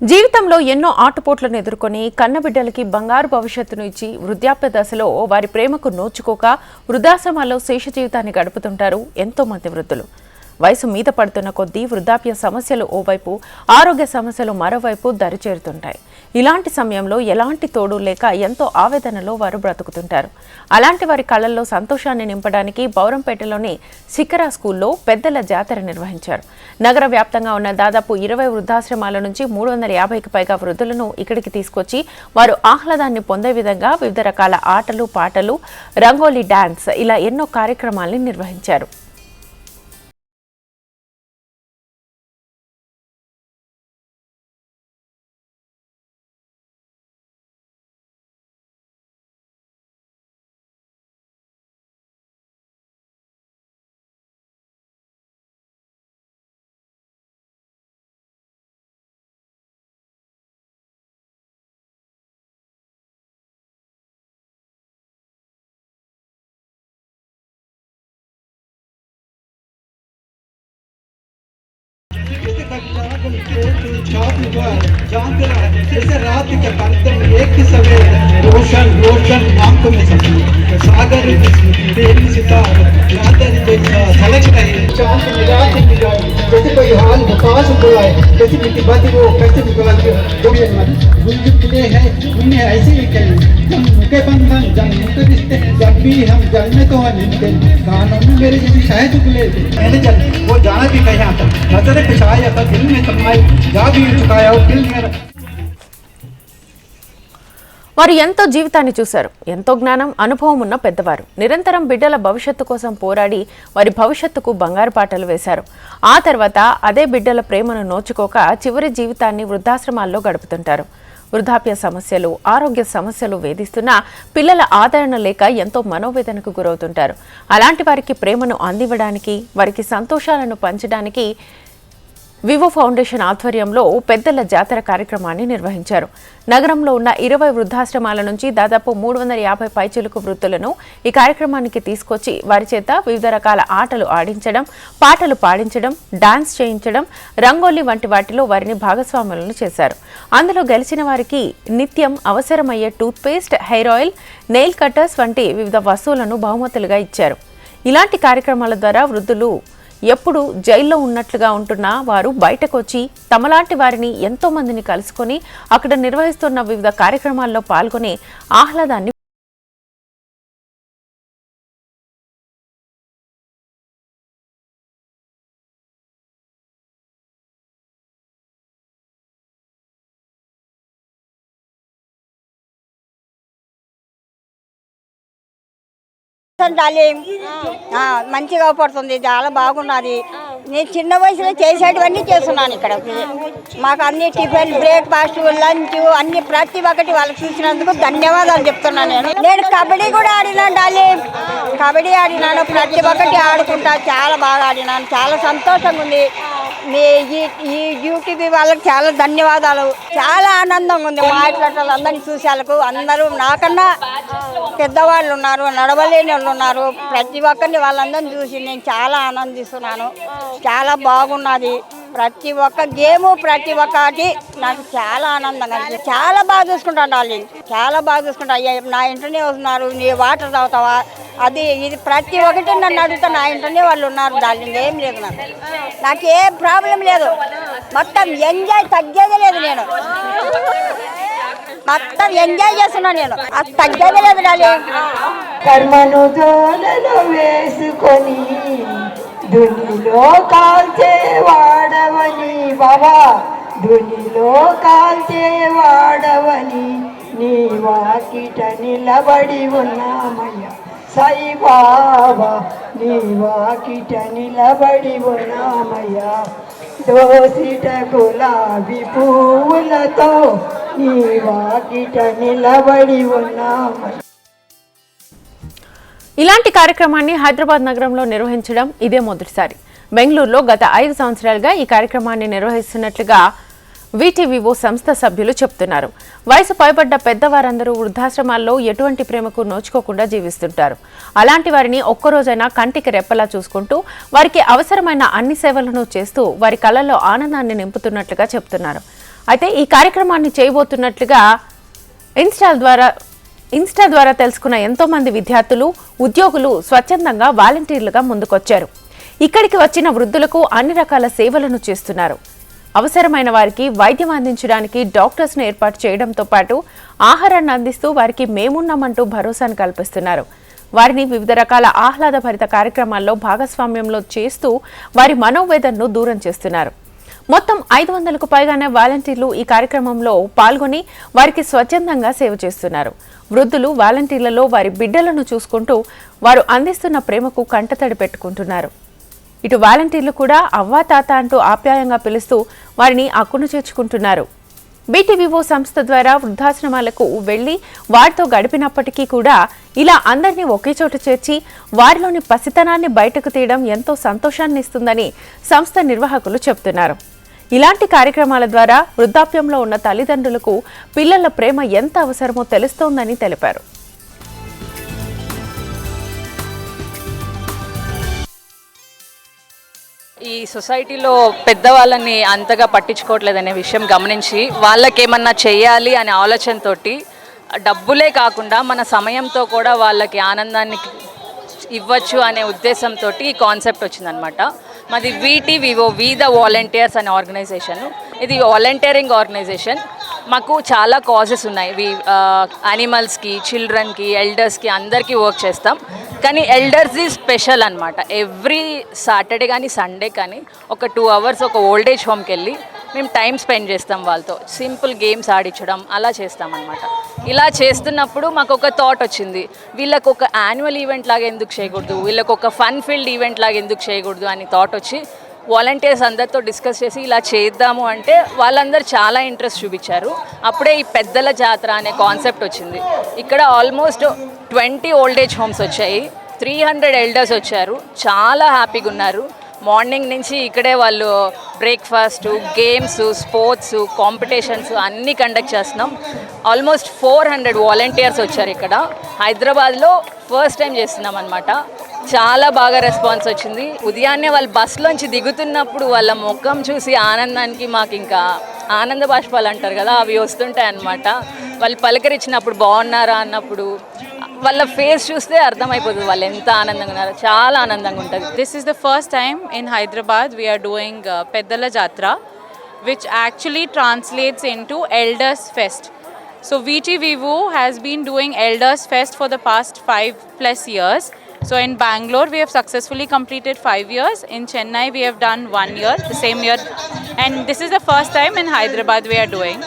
జీవితంలో ఎన్నో ఆటుపోట్లను ఎదుర్కొని కన్నబిడ్డలకి బంగారు భవిష్యత్తును ఇచ్చి వృద్ధాప్య దశలో వారి ప్రేమకు నోచుకోక వృద్ధాశ్రమాల్లో శేష జీవితాన్ని గడుపుతుంటారు ఎంతో మంది వృద్ధులు. వయసు మీద పడుతున్న కొద్దీ వృద్ధాప్య సమస్యలు ఓవైపు, ఆరోగ్య సమస్యలు మరోవైపు దరిచేరుతుంటాయి. ఇలాంటి సమయంలో ఎలాంటి తోడు లేక ఎంతో ఆవేదనలో వారు బ్రతుకుతుంటారు. అలాంటి వారి కళ్ళల్లో సంతోషాన్ని నింపడానికి బౌరంపేటలోని శిఖరా స్కూల్లో పెద్దల జాతర నిర్వహించారు. నగర వ్యాప్తంగా ఉన్న దాదాపు 20 వృద్ధాశ్రమాల నుంచి 350కి పైగా వృద్ధులను ఇక్కడికి తీసుకొచ్చి వారు ఆహ్లాదాన్ని పొందే విధంగా వివిధ రకాల ఆటలు, పాటలు, రంగోలీ డాన్స్ ఇలా ఎన్నో కార్యక్రమాలను నిర్వహించారు. जैसे रात के पर्दे में एक ही सवेरे रोशन रोशन आंखों में सागर तेरी सितारा चादर जैसा झलक रही चांद निगाह की जैसे कोई हाल बकास बुलाए जैसे मिट्टी बाती वो कैसे निकला जो गुलगुले हैं उन्हें ऐसे ही कहें हम उनके बंधन जन्म के रिश्ते जब भी हम जन्म में तो मिलते गानों में मेरे जैसे शायद उगले मैंने जब वो जाना भी कहीं आता नजर पिछाया था दिल में समाई जा भी चुकाया और दिल मेरा వారు ఎంతో జీవితాన్ని చూశారు. ఎంతో జ్ఞానం, అనుభవం ఉన్న పెద్దవారు నిరంతరం బిడ్డల భవిష్యత్తు కోసం పోరాడి వారి భవిష్యత్తుకు బంగారు పాటలు వేశారు. ఆ తర్వాత అదే బిడ్డల ప్రేమను నోచుకోక చివరి జీవితాన్ని వృద్ధాశ్రమాల్లో గడుపుతుంటారు. వృద్ధాప్య సమస్యలు, ఆరోగ్య సమస్యలు వేధిస్తున్నా పిల్లల ఆదరణ లేక ఎంతో మనోవేదనకు గురవుతుంటారు. అలాంటి వారికి ప్రేమను అందివ్వడానికి, వారికి సంతోషాలను పంచడానికి వివో ఫౌండేషన్ ఆధ్వర్యంలో పెద్దల జాతర కార్యక్రమాన్ని నిర్వహించారు. నగరంలో ఉన్న 20 వృద్ధాశ్రమాల నుంచి దాదాపు 350 పైచిలుకు వృద్ధులను ఈ కార్యక్రమానికి తీసుకొచ్చి వారి చేత వివిధ రకాల ఆటలు ఆడించడం, పాటలు పాడించడం, డాన్స్ చేయించడం, రంగోలీ వంటి వాటిలో వారిని భాగస్వాములను చేశారు. అందులో గెలిచిన వారికి నిత్యం అవసరమయ్యే toothpaste, hair oil, nail cutters వంటి వివిధ వస్తువులను బహుమతులుగా ఇచ్చారు. ఇలాంటి కార్యక్రమాల ద్వారా వృద్ధులు ఎప్పుడు జైల్లో ఉన్నట్లుగా ఉంటున్న వారు బయటకు వచ్చి తమలాంటి వారిని ఎంతో మందిని కలుసుకొని అక్కడ నిర్వహిస్తున్న వివిధ కార్యక్రమాల్లో పాల్గొని ఆహ్లాదాన్ని మంచిగా పడుతుంది, చాలా బాగున్నది. నేను చిన్న వయసులో చేసేటివన్నీ చేస్తున్నాను. ఇక్కడ మాకు అన్ని టిఫిన్, బ్రేక్ఫాస్ట్, లంచ్ అన్ని ప్రతి ఒక్కటి వాళ్ళకి చూసినందుకు ధన్యవాదాలు చెప్తున్నాను. నేను కబడ్డీ కూడా ఆడినాను డాలి, కబడ్డీ ఆడినాను, ప్రతి ఒక్కటి ఆడుకుంటా చాలా బాగా ఆడినాను. చాలా సంతోషంగా ఉంది. మీ ఈ యూటీవీ వాళ్ళకి చాలా ధన్యవాదాలు. చాలా ఆనందంగా ఉంది. మా ఇట్లా అందరినీ చూసేందుకు అందరూ నాకన్నా పెద్దవాళ్ళు ఉన్నారు, నడవలేని వాళ్ళు ఉన్నారు. ప్రతి ఒక్కరిని వాళ్ళందరినీ చూసి నేను చాలా ఆనందిస్తున్నాను. చాలా బాగున్నది. ప్రతి ఒక్క గేము, ప్రతి ఒక్కటి నాకు చాలా ఆనందంగా అనిపిస్తుంది. చాలా బాగా చూసుకుంటాను డార్లింగ్, చాలా బాగా చూసుకుంటా. నా ఇంటనే వస్తున్నారు, నీ వాటర్ తాగుతావా, అది ఇది ప్రతి ఒక్కటి నన్ను అడుగుతా. నా ఇంటనే వాళ్ళు ఉన్నారు డార్లింగ్, ఏం లేదు నాకు ఏ ప్రాబ్లం లేదు. మొత్తం ఎంజాయ్ తగ్గేదే లేదు. నేను మొత్తం ఎంజాయ్ చేస్తున్నా. నేను అది తగ్గేదే లేదు డార్లింగ్. కర్మను జోలలో వేసుకొని దునిలో కాల్చేవాడవని బాబా, దునిలో కాల్చేవాడవని నీ వాకిట నిలబడి ఉన్నామయ్య సాయి బాబా, నీ వాకిట నిలబడి ఉన్నామయ్యా. దోసిట గులాబీ పువ్వులతో నీ వాకిట నిలబడి ఉన్నామయ్య. ఇలాంటి కార్యక్రమాన్ని హైదరాబాద్ నగరంలో నిర్వహించడం ఇదే మొదటిసారి. బెంగళూరులో గత 5 సంవత్సరాలుగా ఈ కార్యక్రమాన్ని నిర్వహిస్తున్నట్లుగా విటివివో సంస్థ సభ్యులు చెప్తున్నారు. వయసు పైబడ్డ పెద్దవారందరూ వృద్ధాశ్రమాల్లో ఎటువంటి ప్రేమకు నోచుకోకుండా జీవిస్తుంటారు. అలాంటి వారిని ఒక్కరోజైనా కంటికి రెప్పలా చూసుకుంటూ వారికి అవసరమైన అన్ని సేవలను చేస్తూ వారి కళ్ళల్లో ఆనందాన్ని నింపుతున్నట్లుగా చెప్తున్నారు. అయితే ఈ కార్యక్రమాన్ని చేయబోతున్నట్లుగా ఇన్స్టా ద్వారా తెలుసుకున్న ఎంతోమంది విద్యార్థులు, ఉద్యోగులు స్వచ్ఛందంగా వాలంటీర్లుగా ముందుకొచ్చారు. ఇక్కడికి వచ్చిన వృద్ధులకు అన్ని రకాల సేవలను చేస్తున్నారు. అవసరమైన వారికి వైద్యం అందించడానికి డాక్టర్స్ను ఏర్పాటు చేయడంతో పాటు ఆహారాన్ని అందిస్తూ వారికి మేమున్నామంటూ భరోసాను కల్పిస్తున్నారు. వారిని వివిధ రకాల ఆహ్లాదభరిత కార్యక్రమాల్లో భాగస్వామ్యంలో చేస్తూ వారి మనోవేదనను దూరం చేస్తున్నారు. మొత్తం 500కు పైగానే వాలంటీర్లు ఈ కార్యక్రమంలో పాల్గొని వారికి స్వచ్ఛందంగా సేవ చేస్తున్నారు. వృద్ధులు వాలంటీర్లలో వారి బిడ్డలను చూసుకుంటూ వారు అందిస్తున్న ప్రేమకు కంటతడి పెట్టుకుంటున్నారు. ఇటు వాలంటీర్లు కూడా అవ్వా తాత అంటూ ఆప్యాయంగా పిలుస్తూ వారిని అక్కును చేర్చుకుంటున్నారు. బీటీవీఓ సంస్థ ద్వారా వృద్ధాశ్రమాలకు వెళ్లి వారితో గడిపినప్పటికీ కూడా ఇలా అందరినీ ఒకే చోట చేర్చి వారిలోని పసితనాన్ని బయటకు తీయడం ఎంతో సంతోషాన్ని ఇస్తుందని సంస్థ నిర్వాహకులు చెబుతున్నారు. ఇలాంటి కార్యక్రమాల ద్వారా వృద్ధాప్యంలో ఉన్న తల్లిదండ్రులకు పిల్లల ప్రేమ ఎంత అవసరమో తెలుస్తోందని తెలిపారు. ఈ సొసైటీలో పెద్దవాళ్ళని అంతగా పట్టించుకోవట్లేదనే విషయం గమనించి వాళ్ళకేమన్నా చేయాలి అనే ఆలోచనతోటి డబ్బులే కాకుండా మన సమయంతో కూడా వాళ్ళకి ఆనందాన్ని ఇవ్వచ్చు అనే ఉద్దేశంతో ఈ కాన్సెప్ట్ వచ్చిందనమాట. మాది వీటీవీఓ వి ద వాలంటీర్స్ అనే ఆర్గనైజేషన్. ఇది వాలంటీరింగ్ ఆర్గనైజేషన్. మాకు చాలా కాజెస్ ఉన్నాయి. యానిమల్స్కి, చిల్డ్రన్కి, ఎల్డర్స్కి అందరికీ వర్క్ చేస్తాం. కానీ ఎల్డర్స్ది స్పెషల్ అనమాట. ఎవ్రీ సాటర్డే కానీ సండే కానీ ఒక 2 hours ఒక ఓల్డేజ్ హోమ్కి వెళ్ళి మేము టైం స్పెండ్ చేస్తాం. వాళ్ళతో సింపుల్ గేమ్స్ ఆడించడం అలా చేస్తామన్నమాట. ఇలా చేస్తున్నప్పుడు మాకు ఒక థాట్ వచ్చింది, వీళ్ళకు ఒక యాన్యువల్ ఈవెంట్ లాగా ఎందుకు చేయకూడదు, వీళ్ళకు ఒక ఫన్ ఫీల్డ్ ఈవెంట్ లాగా ఎందుకు చేయకూడదు అని థాట్ వచ్చి వాలంటీర్స్ అందరితో డిస్కస్ చేసి ఇలా చేద్దాము అంటే వాళ్ళందరూ చాలా ఇంట్రెస్ట్ చూపించారు. అప్పుడే ఈ పెద్దల జాతర అనే కాన్సెప్ట్ వచ్చింది. ఇక్కడ ఆల్మోస్ట్ 20 ఓల్డేజ్ హోమ్స్ వచ్చాయి, 300 ఎల్డర్స్ వచ్చారు. చాలా హ్యాపీగా ఉన్నారు. మార్నింగ్ నుంచి ఇక్కడే వాళ్ళు బ్రేక్ఫాస్ట్, గేమ్స్, స్పోర్ట్స్, కాంపిటీషన్స్ అన్నీ కండక్ట్ చేస్తున్నాం. ఆల్మోస్ట్ 400 వాలంటీర్స్ వచ్చారు. ఇక్కడ హైదరాబాద్లో ఫస్ట్ టైం చేస్తున్నాం అనమాట. చాలా బాగా రెస్పాన్స్ వచ్చింది. ఉదయాన్నే వాళ్ళు బస్సులోంచి దిగుతున్నప్పుడు వాళ్ళ ముఖం చూసి ఆనందానికి మాకు ఇంకా ఆనంద బాష్పాలు అంటారు కదా, అవి వస్తుంటాయి అన్నమాట. వాళ్ళు పలకరించినప్పుడు బాగున్నారా అన్నప్పుడు వాళ్ళ ఫేస్ చూస్తే అర్థమైపోతుంది వాళ్ళు ఎంత ఆనందంగా ఉన్నారో. చాలా ఆనందంగా ఉంటుంది. This is the first time in Hyderabad we are doing Peddala Jatra, which actually translates into Elders Fest. So VTVO has been doing Elders Fest for the past 5+ years. So in Bangalore we have successfully completed 5 years. In Chennai we have done 1 year, the same year. And this is the first time in Hyderabad we are doing.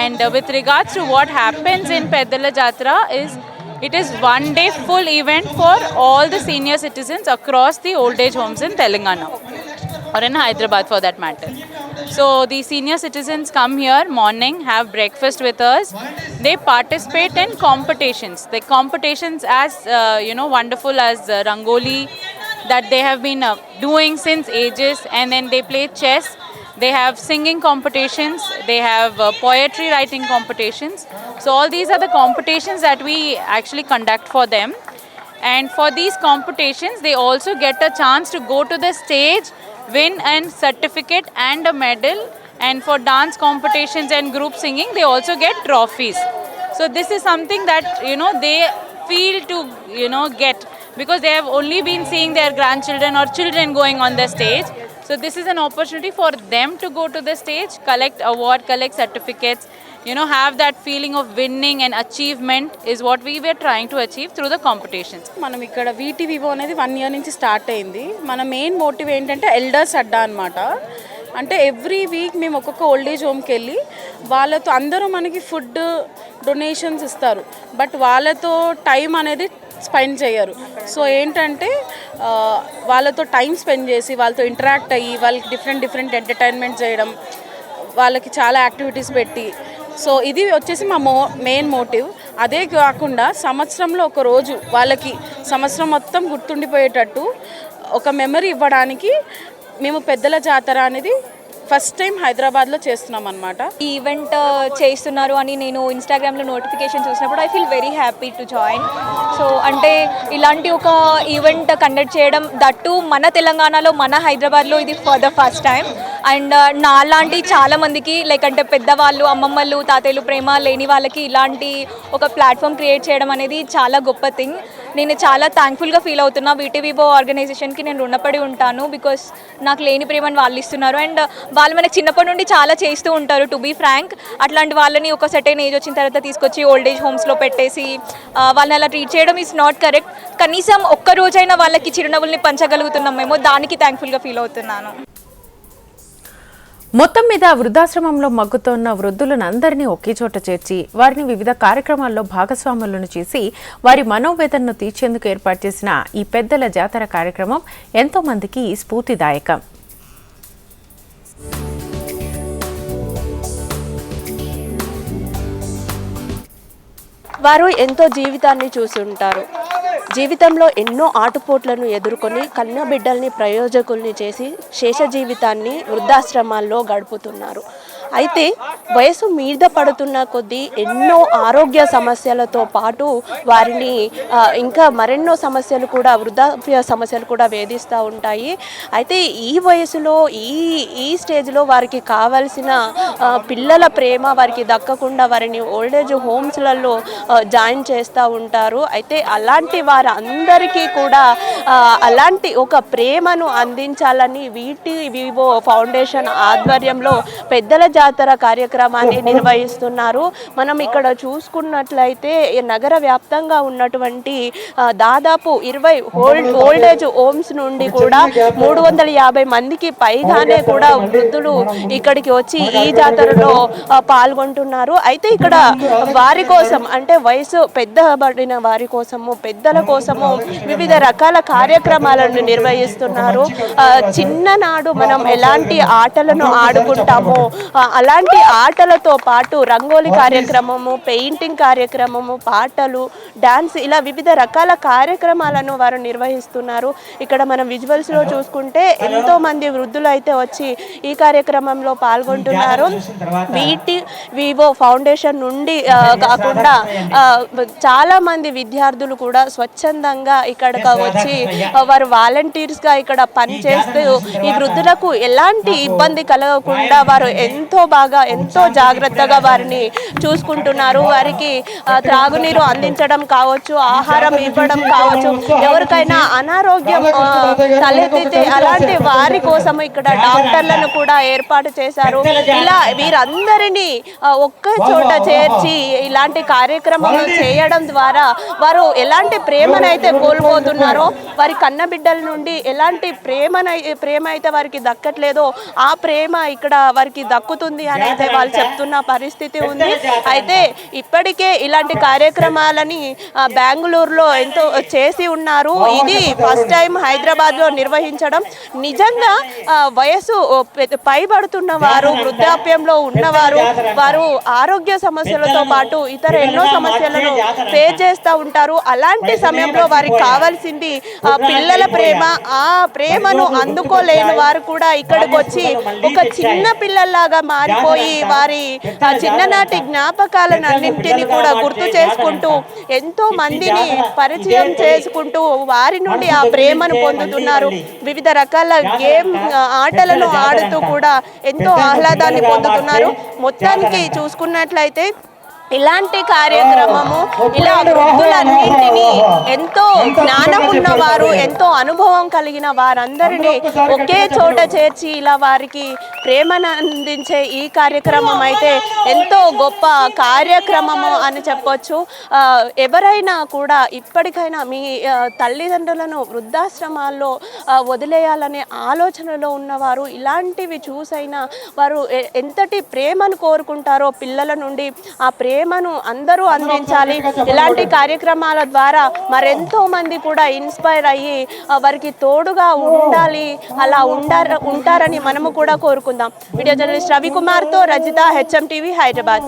And with regards to what happens in Peddala Jatra is, it is 1 day full event for all the senior citizens across the old age homes in Telangana or in Hyderabad for that matter. So the senior citizens come here morning, have breakfast with us. They participate in competitions. The competitions as wonderful as Rangoli that they have been doing since ages, and then they play chess. They have singing competitions, they have poetry writing competitions. So all these are the competitions that we actually conduct for them. And for these competitions, they also get a chance to go to the stage, win a certificate and a medal. And for dance competitions and group singing, they also get trophies. So this is something that, they feel to, get, because they have only been seeing their grandchildren or children going on the stage. So this is an opportunity for them to go to the stage, collect award, collect certificates, have that feeling of winning and achievement is what we were trying to achieve through the competitions. మనం ఇక్కడ వీటీవీఓ అనేది 1 year నుంచి start అయింది. మన main motive ఏంటంటే elders అడ్డా అనమాట. అంటే every week మేము ఒక్కొక్క ఓల్డేజ్ హోమ్కి వెళ్ళి వాళ్ళతో అందరూ మనకి ఫుడ్ డొనేషన్స్ ఇస్తారు, బట్ వాళ్ళతో టైం అనేది స్పెండ్ చేయరు. సో ఏంటంటే వాళ్ళతో టైం స్పెండ్ చేసి వాళ్ళతో ఇంటరాక్ట్ అయ్యి వాళ్ళకి డిఫరెంట్ ఎంటర్టైన్మెంట్ చేయడం, వాళ్ళకి చాలా యాక్టివిటీస్ పెట్టి, సో ఇది వచ్చేసి మా మెయిన్ మోటివ్. అదే కాకుండా సంవత్సరంలో ఒక రోజు వాళ్ళకి సంవత్సరం మొత్తం గుర్తుండిపోయేటట్టు ఒక మెమరీ ఇవ్వడానికి మేము పెద్దల జాతర అనేది ఫస్ట్ టైం హైదరాబాద్లో చేస్తున్నాం అనమాట. ఈ ఈవెంట్ చేస్తున్నారు అని నేను ఇన్స్టాగ్రామ్లో నోటిఫికేషన్ చూసినప్పుడు I feel very happy to join. So అంటే ఇలాంటి ఒక ఈవెంట్ కండక్ట్ చేయడం, దట్టు మన తెలంగాణలో, మన హైదరాబాద్లో ఇది for the first time. And నాలాంటి చాలామందికి లైక్ అంటే పెద్దవాళ్ళు, అమ్మమ్మలు, తాతయ్యలు ప్రేమ లేని వాళ్ళకి ఇలాంటి ఒక ప్లాట్ఫామ్ క్రియేట్ చేయడం అనేది చాలా గొప్ప థింగ్. నేను చాలా థ్యాంక్ఫుల్గా ఫీల్ అవుతున్నా. వీటీవీబో ఆర్గనైజేషన్కి నేను రుణపడి ఉంటాను. బికాస్ నాకు లేని ప్రేమను వాళ్ళు ఇస్తున్నారు. అండ్ వాళ్ళు మనకి చిన్నప్పటి నుండి చాలా చేస్తూ ఉంటారు. టు బీ ఫ్రాంక్, అట్లాంటి వాళ్ళని ఒక సర్టెన్ ఏజ్ వచ్చిన తర్వాత తీసుకొచ్చి ఓల్డ్ ఏజ్ హోమ్స్లో పెట్టేసి వాళ్ళని అలా ట్రీట్ చేయడం ఈజ్ నాట్ కరెక్ట్. కనీసం ఒక్క రోజైనా వాళ్ళకి చిరునవ్వుల్ని పంచగలుగుతున్నాం మేము, దానికి థ్యాంక్ఫుల్గా ఫీల్ అవుతున్నాను. మొత్తం మీద వృద్ధాశ్రమంలో మగ్గుతోన్న వృద్ధులను అందరినీ ఒకే చోట చేర్చి వారిని వివిధ కార్యక్రమాల్లో భాగస్వాములను చేసి వారి మనోవేదనను తీర్చేందుకు ఏర్పాటు చేసిన ఈ పెద్దల జాతర కార్యక్రమం ఎంతో మందికి స్ఫూర్తిదాయకం. వారు ఎంతో జీవితాన్ని చూసి ఉంటారు. జీవితంలో ఎన్నో ఆటుపోట్లను ఎదుర్కొని కన్నబిడ్డల్ని ప్రయోజకుల్ని చేసి శేష జీవితాన్ని వృద్ధాశ్రమాల్లో గడుపుతున్నారు. అయితే వయసు మీద పడుతున్న కొద్దీ ఎన్నో ఆరోగ్య సమస్యలతో పాటు వారిని ఇంకా మరెన్నో సమస్యలు కూడా, వృద్ధాప్య సమస్యలు కూడా వేధిస్తూ ఉంటాయి. అయితే ఈ వయసులో ఈ స్టేజ్లో వారికి కావాల్సిన పిల్లల ప్రేమ వారికి దక్కకుండా వారిని ఓల్డేజ్ హోమ్స్లలో జాయిన్ చేస్తూ ఉంటారు. అయితే అలాంటి వారందరికీ కూడా అలాంటి ఒక ప్రేమను అందించాలని వీటీవీబో ఫౌండేషన్ ఆధ్వర్యంలో పెద్దల జాతర కార్యక్రమాన్ని నిర్వహిస్తున్నారు. మనం ఇక్కడ చూసుకున్నట్లయితే నగర వ్యాప్తంగా ఉన్నటువంటి దాదాపు 20 ఓల్డేజ్ హోమ్స్ నుండి కూడా 350 మందికి పైగానే కూడా వృద్ధులు ఇక్కడికి వచ్చి ఈ జాతరలో పాల్గొంటున్నారు. అయితే ఇక్కడ వారి కోసం, అంటే వయసు పెద్దబడిన వారి కోసము, పెద్దల కోసము వివిధ రకాల కార్యక్రమాలను నిర్వహిస్తున్నారు. చిన్ననాడు మనం ఎలాంటి ఆటలను ఆడుకుంటామో అలాంటి ఆటలతో పాటు రంగోలి కార్యక్రమము, పెయింటింగ్ కార్యక్రమము, పాటలు, డాన్స్, ఇలా వివిధ రకాల కార్యక్రమాలను వారు నిర్వహిస్తున్నారు. ఇక్కడ మనం విజువల్స్లో చూసుకుంటే ఎంతో మంది వృద్ధులు అయితే వచ్చి ఈ కార్యక్రమంలో పాల్గొంటున్నారు. వీటీవీబో ఫౌండేషన్ నుండి కాకుండా చాలా మంది విద్యార్థులు కూడా స్వచ్ఛందంగా ఇక్కడికి వచ్చి వారు వాలంటీర్స్గా ఇక్కడ పనిచేస్తూ ఈ వృద్ధులకు ఎలాంటి ఇబ్బంది కలగకుండా వారు ఎంతో బాగా, ఎంతో జాగ్రత్తగా వారిని చూసుకుంటున్నారు. వారికి త్రాగునీరు అందించడం కావచ్చు, ఆహారం ఇవ్వడం కావచ్చు, ఎవరికైనా అనారోగ్యం తలెత్తితే అలాంటి వారి కోసం ఇక్కడ డాక్టర్లను కూడా ఏర్పాటు చేశారు. ఇలా వీరందరినీ ఒక్క చోట చేర్చి ఇలాంటి కార్యక్రమాలు చేయడం ద్వారా వారు ఎలాంటి ప్రేమనైతే కోల్పోతున్నారో, వారి కన్నబిడ్డల నుండి ఎలాంటి ప్రేమ అయితే వారికి దక్కట్లేదో ఆ ప్రేమ ఇక్కడ వారికి దక్కుతుంది అని అయితే వాళ్ళు చెప్తున్న పరిస్థితి ఉంది. అయితే ఇప్పటికే ఇలాంటి కార్యక్రమాలని బెంగళూరులో ఎంతో చేసి ఉన్నారు. ఇది ఫస్ట్ టైం హైదరాబాద్లో నిర్వహించడం. నిజంగా వయసు పైబడుతున్న వారు, వృద్ధాప్యంలో ఉన్నవారు, వారు ఆరోగ్య సమస్యలతో పాటు ఇతర ఎన్నో సమస్యలను ఫేస్ చేస్తూ ఉంటారు. అలాంటి సమయంలో వారికి కావాల్సింది పిల్లల ప్రేమ. ఆ ప్రేమను అందుకోలేని వారు కూడా ఇక్కడికి వచ్చి ఒక చిన్న పిల్లల్లాగా మారిపోయి వారి చిన్ననాటి జ్ఞాపకాలను అన్నింటినీ కూడా గుర్తు చేసుకుంటూ, ఎంతో మందిని పరిచయం చేసుకుంటూ వారి నుండి ఆ ప్రేమను పొందుతున్నారు. వివిధ రకాల ఆటలను ఆడుతూ కూడా ఎంతో ఆహ్లాదాన్ని పొందుతున్నారు. మొత్తానికి చూసుకున్నట్లయితే ఇలాంటి కార్యక్రమము, ఇలా వృద్ధులన్నింటినీ, ఎంతో జ్ఞానం ఉన్నవారు, ఎంతో అనుభవం కలిగిన వారందరినీ ఒకే చోట చేర్చి ఇలా వారికి ప్రేమను అందించే ఈ కార్యక్రమం అయితే ఎంతో గొప్ప కార్యక్రమము అని చెప్పొచ్చు. ఎవరైనా కూడా ఇప్పటికైనా మీ తల్లిదండ్రులను వృద్ధాశ్రమాల్లో వదిలేయాలనే ఆలోచనలో ఉన్నవారు ఇలాంటివి చూసైనా వారు ఎంతటి ప్రేమను కోరుకుంటారో పిల్లల నుండి, ఆ ప్రేమను అందరూ అందించాలి. ఇలాంటి కార్యక్రమాల ద్వారా మరెంతో మంది కూడా ఇన్స్పైర్ అయ్యి వారికి తోడుగా ఉండాలి, అలా ఉంటారని మనము కూడా కోరుకుందాం. వీడియో జర్నలిస్ట్ రవికుమార్తో రజిత, HM TV, హైదరాబాద్.